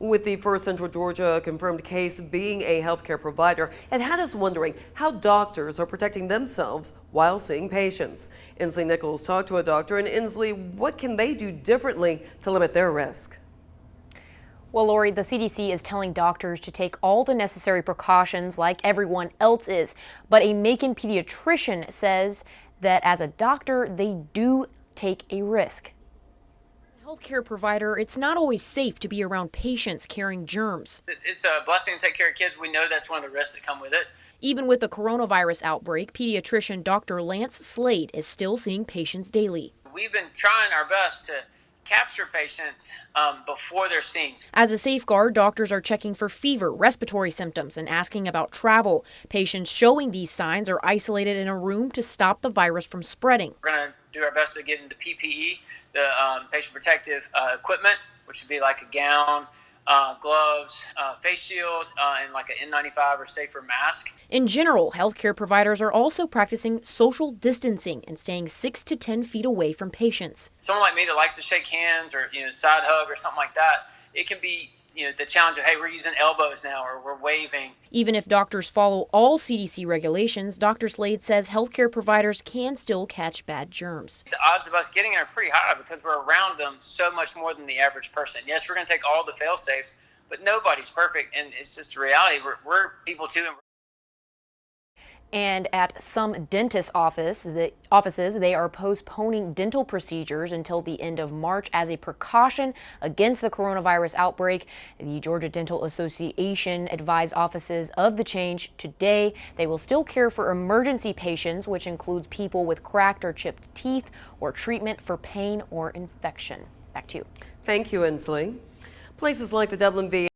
With the first Central Georgia confirmed case being a healthcare provider, it had us wondering how doctors are protecting themselves while seeing patients. Inslee Nichols talked to a doctor, and Inslee, what can they do differently to limit their risk? Well, Lori, the CDC is telling doctors to take all the necessary precautions like everyone else is. But a Macon pediatrician says that as a doctor, they do take a risk. Healthcare provider, it's not always safe to be around patients carrying germs. It's a blessing to take care of kids. We know that's one of the risks that come with it. Even with the coronavirus outbreak, pediatrician Dr. Lance Slade is still seeing patients daily. We've been trying our best to capture patients before they're seen. As a safeguard, doctors are checking for fever, respiratory symptoms, and asking about travel. Patients showing these signs are isolated in a room to stop the virus from spreading. We're going to do our best to get into PPE, the patient protective equipment, which would be like a gown, gloves, face shield, and like an N95 or safer mask. In general, healthcare providers are also practicing social distancing and staying 6 to 10 feet away from patients. Someone like me that likes to shake hands or side hug or something like that, it can be the challenge of, hey, we're using elbows now or we're waving. Even if doctors follow all CDC regulations, Dr. Slade says healthcare providers can still catch bad germs. The odds of us getting it are pretty high because we're around them so much more than the average person. Yes, we're going to take all the fail-safes, but nobody's perfect, and it's just a reality. We're people too. And at some dentist offices, they are postponing dental procedures until the end of March as a precaution against the coronavirus outbreak. The Georgia Dental Association advised offices of the change today. They will still care for emergency patients, which includes people with cracked or chipped teeth, or treatment for pain or infection. Back to you. Thank you, Inslee. Places like the Dublin VA